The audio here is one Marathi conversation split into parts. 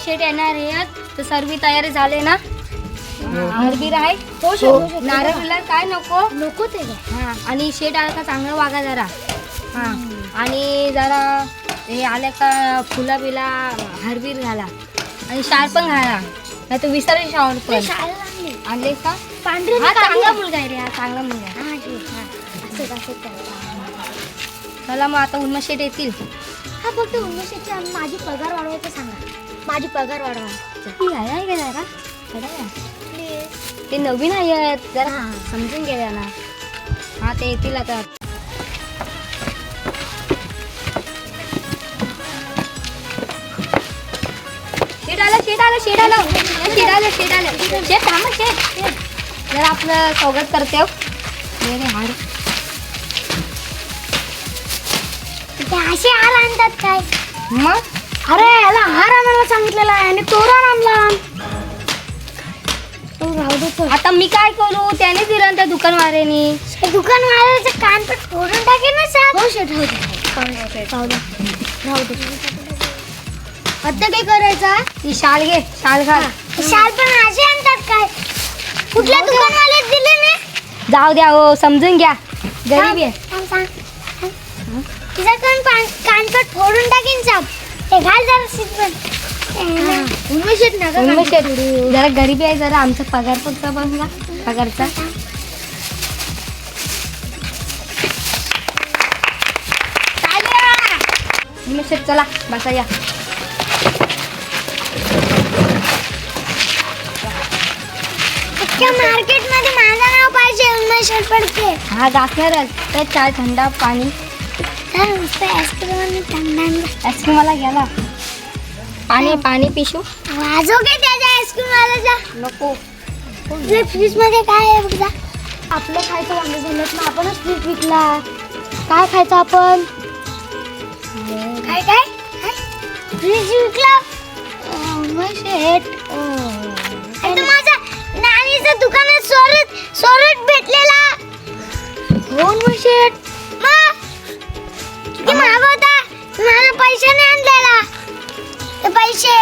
शेट येणार आहेत तर सर्व तयारी झाले ना? हरबीर आहे नारळला काय नको ते हा. आणि शेट आला का चांगलं वागा जरा हा. आणि जरा हे आल्या का फुला बिला हरबीर घाला आणि शाल पण घाला नाही तर विसरेल शावर पण आणले का पांढरे. हा चांगला मुलगा आहे रे, हा चांगला मुलगा आहे. चला मग आता उन्मा शेट येतील. हा फक्त उन्मा शेटची माझी पगार वाढवायचं सांगा. माझी पगार वाढवा आहे का जरा ते नवीन आहेत जरा समजून घ्या ना. हा ते येतील आता. शेट थांबा शेट जरा आपलं स्वागत करते. हार असे हार आणतात काय मग? अरे याला हार आणायला सांगितलेला आहे आणि तोरण आणला. आता मी काय करू? त्याने दिलं त्या दुकानवाल्यानी. दुकानवाल्याचं कानपट फोडून टाकेल ना साहेब. हो शेट राहू दे. आता काय करायचं? ती शाल घे, शाल घाल. शाल पण असे आणतात काय? कुठल्या दुकानवाल्यात दिले ना? जाऊ द्या हो, समजून घ्या गरीब आहे. तिचा कानपट फोडून टाकीन साहेब. ते घाल जरा सीटवर. उन्मेषेत ना जरा गरीबी आहे जरा. आमचा पगार फक्त बघा पगारचा. उन्मेषेत चला बसा या. मार्केट मध्ये माझं नाव पाहिजे उन्मेषेत पडते. हा दाखवणारच. ते चाय थंडा पाणी आईस्क्रीम मला घ्या ना. पाणी पिशू वाजव घे त्याच्या आईस्क्रीम वाल्याचा. नको. फ्रीज मध्ये काय आहे बघा. आपलं खायचं वांग झालं ना आपणच फ्रीज विकला. काय खायचं आपण? काय फ्रीज विकला. माझ्या नानीचं दुकानात सोरत भेटलेला. हो शेट किती महाग होता. मला पैसे नाही आणलेला. ते पैसे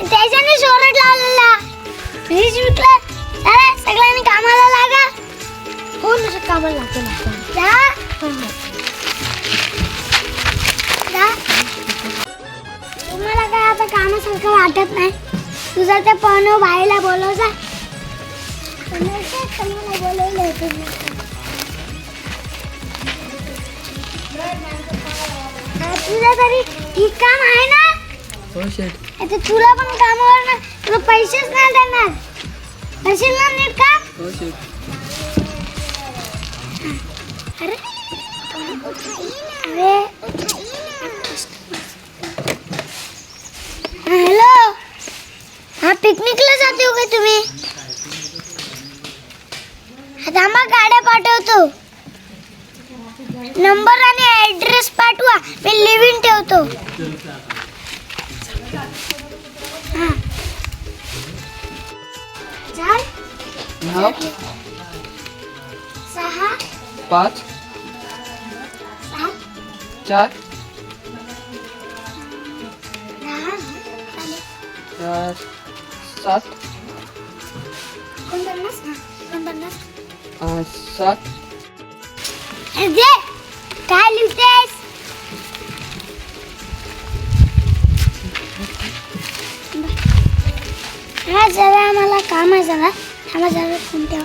त्याच्याने सोरट लावलेला. फ्रीज विकला. अरे सगळ्यांनी कामाला लागा. हो ना कामाला लागतो. तुम्हाला काय आता कामासारखं वाटत नाही. तुझा त्या पनू बाईला बोलवजा. बोलवलं तुझा तरी ठीक काम आहे ना? हो शेट. आता तुला पण कामावर ना तुला पैसेच नाही देणार असेल ना नीट काम. हो शेट. अरे हॅलो. हा पिकनिकला जाते हो का तुम्ही? आता मग गाड्या पाठवतो. नंबर आणि ऍड्रेस पाठवा. मी लिव्हिंग ठेवतो. हां 4 6 5 7 4 10 7 7 दे. काय लिहितेस? हा जरा मला काम आहे. जरा थांबा जरा फोन ठेवा.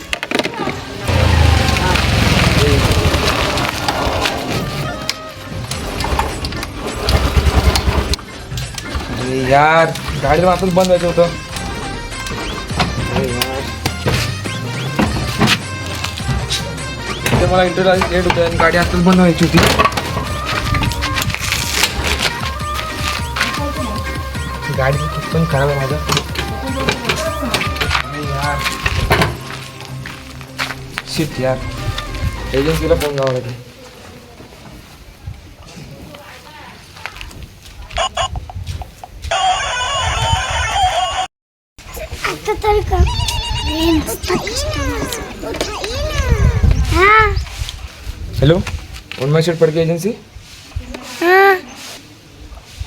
अरे यार गाडीला आताच बंद व्हायचं होतं. अरे यार ते मला इंटरव्ह्यू लेट होतं आणि गाडी आताच बंद व्हायची होती. गाडी पण खराब आहे माझं. अरे यार शिट यार एजन्सीला फोन लावावा लागेल. आता तरी का हॅलो उन्मा शेट पडके एजन्सी. हां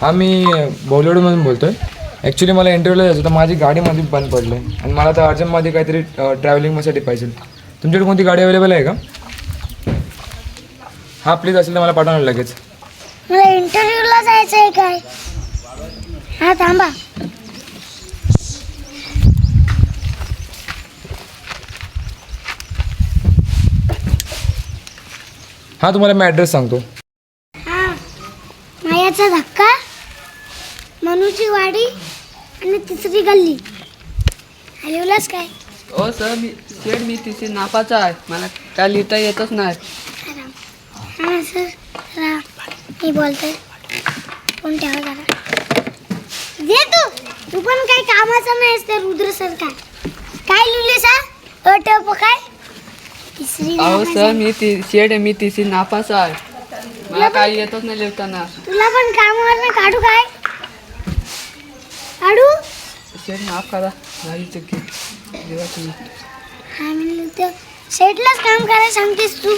हा मी बोलेरोमधून बोलतो आहे. ॲक्च्युली मला इंटरव्ह्यूला जायचं होतं, माझी गाडीमध्ये बंद पडलं आहे आणि मला आता अर्जंटमध्ये काहीतरी ट्रॅव्हलिंगसाठी पाहिजे. तुमच्याकडे कोणती गाडी अवेलेबल आहे का? हां प्लीज असेल तर मला पाठवणार लगेच. मला इंटरव्ह्यूला जायचं आहे काय? हा थांबा. हां तुम्हाला मी ॲड्रेस सांगतो. हा मायाचा धक्का, मनूची वाडी आणि तिसरी गल्ली. हलवलास काय? हो सर मी तिथे नापाचा आहे, मला काय लिहिता येतच नाही. हा सर जरा मी बोलते. फोन ठेवा जरा. दे तू पण काही कामाचं नाहीस ते रुद्र सर. काय लिहिलेस हा? टप काय? तिसरी अहो गल्ली. सर मी तिथे नापाचा आहे, मला काय येतच नाही लिहिताना. तुला पण कामावर मी काढू काय? काढू? शेड माफ करा, नाही चुकी देवा तुम्ही. हा म्हणलं तर सेटलाच काम करायला सांगतेस तू.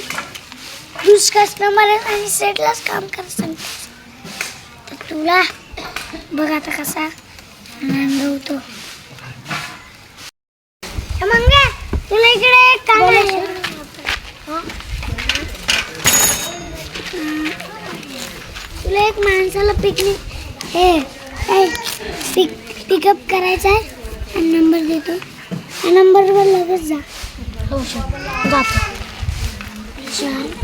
दुस कस्टमर आहे आणि सेटलाच काम करायला सांगतेस. तर तुला बघ आता कसा आनंद होतो. मंगे तुला इकडे एक काम आहे. तुला एक माणसाला पिकअप करायचा आहे आणि नंबर देतो. त्या नंबरवर लगेच जा. हो सर जातो. चल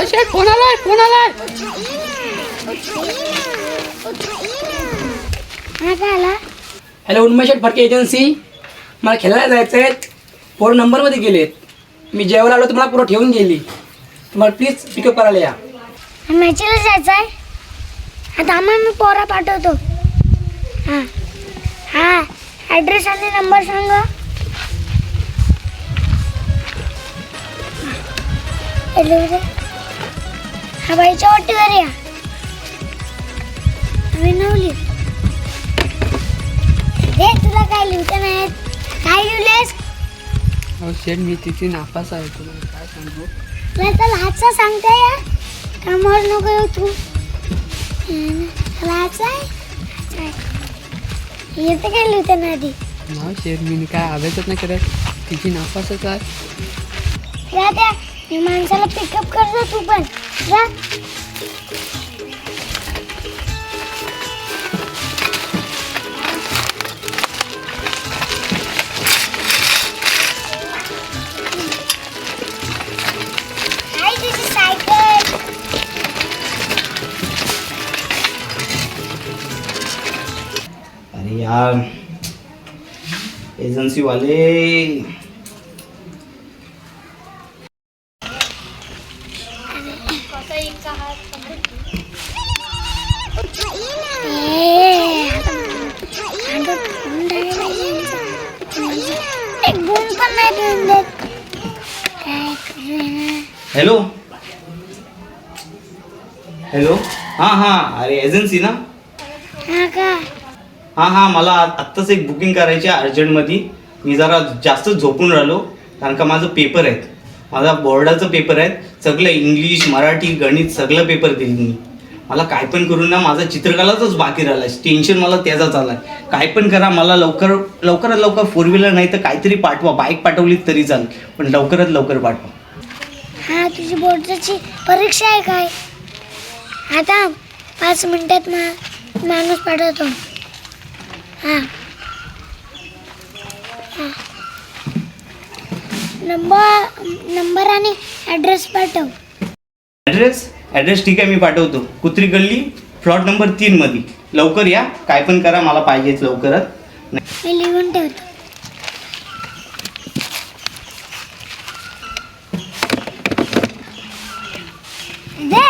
शेड फोन आलाय. हा काय आला? Hello Unmesh Phadke agency. मला खेळायला जायचं आहे, पोरं नंबरमध्ये गेलेत. मी जेवायला आलो तर मला पुरं ठेवून गेली. तुम्हाला प्लीज पिकअप करायला या. मॅचला जायचं आहे. आता आम्हाला मी पोरा पाठवतो. हां हां ॲड्रेस आणि नंबर सांगा. हा बाईच्या वाटेवर या. विनवली हे तुला काय लिहिता नाही. काय लिहिलेस? अहो शेड मी तिथे नापास आहे, तुम्हाला काय सांगू. तुला तर हातचा सांगते या. कामावर नको येऊ तू. हातचा आहे येते काय लिहिता ना आधी. नाही शेड मी काय अभ्यासच नाही करत, तिची नापासच आहे. जा त्या मी माणसाला पिकअप करतो. तू पण जा. काय तुझी सायकल? अरे यार एजन्सी वाले. एक गुण पण नाही देऊन देत. काय करू ना. हॅलो हॅलो हां हां अरे एजन्सी ना. हा का? हां मला आत्ताच एक बुकिंग करायची आहे अर्जंटमध्ये. मी जरा जास्त झोपून राहिलो कारण का माझं पेपर आहेत. माझा बोर्डाचं पेपर आहेत. सगळं इंग्लिश मराठी गणित सगळं पेपर देईल मी. मला काय पण करून ना माझा चित्रकलाचाच बाकी राहिला आहे. टेन्शन मला त्याचा चालला आहे. काय पण करा मला लवकरात लवकर 4 व्हीलर नाही तर काहीतरी पाठवा. बाईक पाठवली तरी चालेल पण लवकरात लवकर पाठवा. हा तुझी बोर्डाची परीक्षा आहे काय? आता 5 मिनिटात माणूस पाठवतो. हां हां नंबर आणि ॲड्रेस पाठव. ॲड्रेस ठीक आहे मी पाठवतो. कुत्री गल्ली प्लॉट नंबर 3 मध्ये. लवकर या. काय पण करा मला पाहिजेच लवकरात. मी लिहून ठेवतो. दे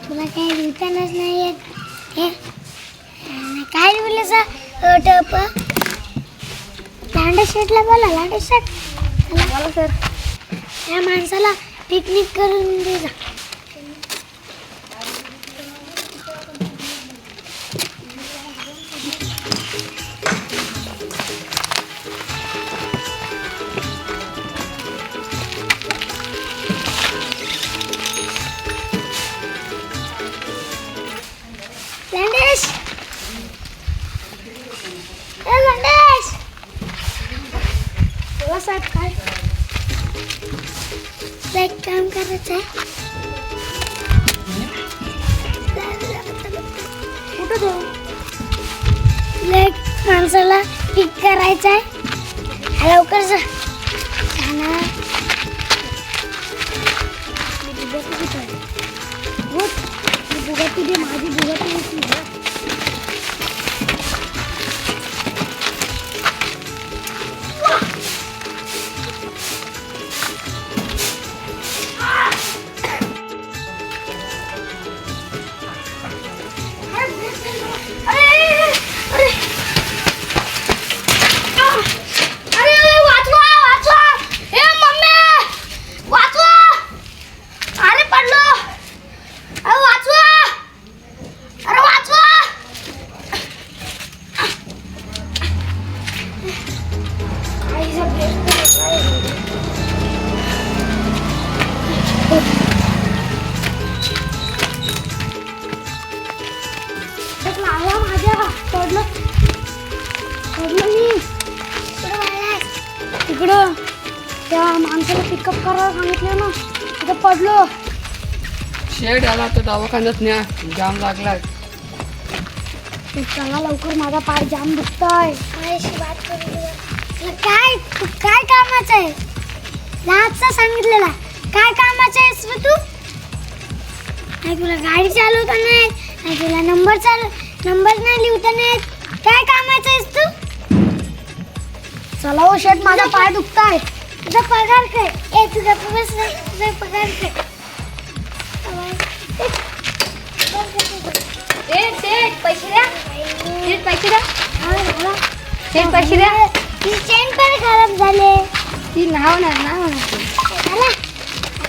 तुला काही लिहितानाच नाही येत. हे काय लिहिलं सा टप लांडे शेटला बोला. लांडे शेट बोला सर. या माणसाला पिकनिक करून दे जा. लंडेश लंडेश बोला साहेब काय एक काम करायचं आहे. कुठं जाऊ? एक माणसाला पिक करायचं आहे. लवकर जा. बुगाटी दे माझी बुगाटी. तिकडं त्या माणसाला पिकअप करायला सांगितलं ना, तिथं पडलो. शेड आला तर दवाखान्यात न्या, जाम लागलाय. चला लवकर, माझा पाय जाम दुखतोय. काय काय कामाचं आहे? लाजचा सांगितलेला. काय कामाचं आहेस रे तू? नाही तुला गाडी चालवता नाही, नाही तुला नंबर नाही लिहता नाही. काय कामाचं आहेस तू? चला हो शेट, माझा पाय दुखताय. तुझा पगार काय? ए तुझा पगार काय? सेठ पैसे द्या. सेठ पैसे द्या. सेठ पैसे द्या. ती चेन पण खराब झाले. ती नाव ना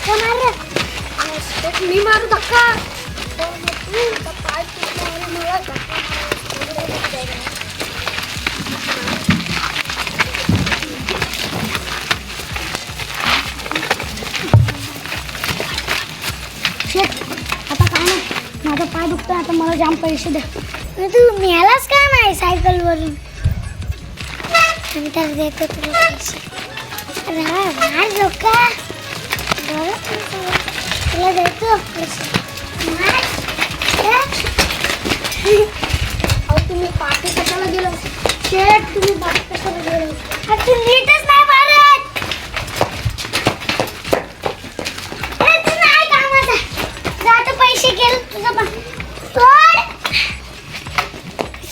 चला धक्का मार. मी मारू धक्का. शेट आता काय नाही, माझा पाय दुखतोय. आता मला जाम पैसे द्या. तू मिळालास काय नाही सायकलवरून? नंतर देतो तुला पैसे. मार लोका, तुला देतो पैसे. तुम्ही पाठी कशाला गेलो? शेठ तुम्ही पाठी कशाला गेलो? तू नीटच नाही मारत. तू नाही कामाचा. जातो पैसे गेले तुझं पण.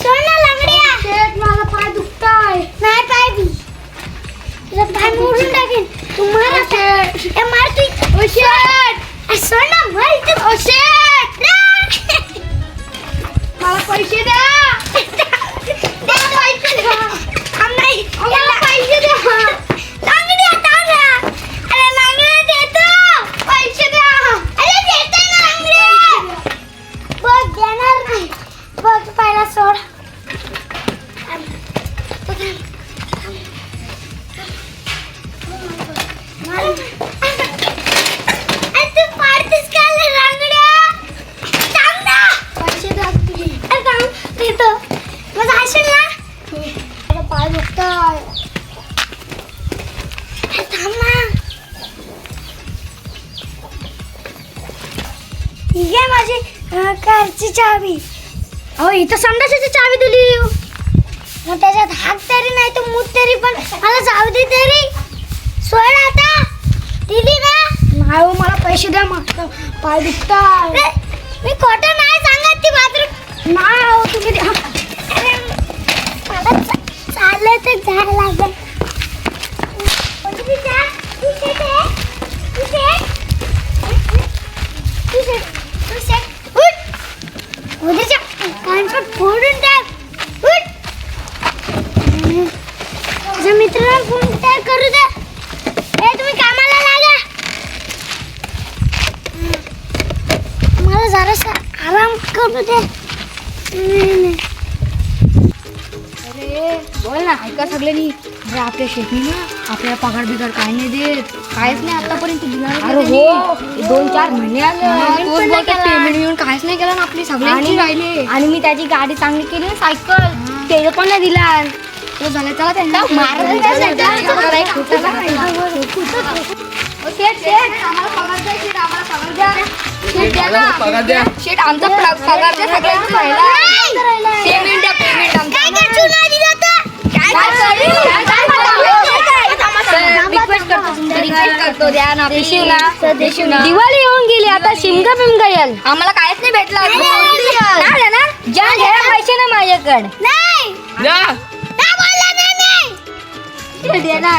सोड ना लंगड्या. शेठ माझा पाय दुखताय. नाही पाय बी. तुझा पाय मोडून टाकेन. तू मार आता. ए मार तू. ओ शेठ सोड ना, मार इथं. ओ शेठ मला पैसे द्या. मला पैसे द्या. थांब नाही. मला पैसे द्या. लंगड्या थांब ना. अरे लंगड्या देतो. पैसे द्या. अरे देतो ना लंगड्या. बघ देणार नाही. बघ पहिला सोड. तू पाडतेस का लंगड्या? थांब ना. पैसे द्या तुम्ही. अरे थांब देतो. मग जाशील ना? मला पाय दुखताय. अरे थांब ना. ही घे माझी कारची चावी. अहो इथं संडासाची चावी दिली. मग त्याच्यात हात तरी नाही तर मूत तरी, पण मला जाऊ दे तरी. सोड आता. दिली ना? नाही हो, मला पैसे द्या. मग पाय दुखताय. अरे, मी खोटं नाही सांगत. ती बाथरूम नाही हो तुम्ही द्या. अरे मला चाललं तर जायला लागेल. उद्याच्या कानफट फोडून टाक. उठ. तुझा मित्र मित्रांना फोन करू दे. ए तुम्ही कामाला लागा. मला जरासा आराम करू दे. नाही. अरे बोल ना, ऐका सगळ्यांनी. अरे आपल्या शेती ना आपल्याला पगार बिगार काय नाही देत, काहीच नाही आतापर्यंत दिला. अरे हो 2-4 महिने आले पेमेंट येऊन काहीच नाही केलं ना आपली सगळ्यांची राहिले. आणि मी त्याची गाडी चांगली केली ना सायकल, ते पण नाही दिला. तो झालं चला त्यांना पगार द्या. शेट आमचा पगार द्या सगळ्यांचा राहिला. पेमेंट द्या, पेमेंट दिवाळी येऊन गेली, आता शिमगा बिमगा येईल. आम्हाला काहीच नाही भेटला. नाही ना ज्या घ्या पैसे ना माझ्याकडे नाही द्या. दे ना.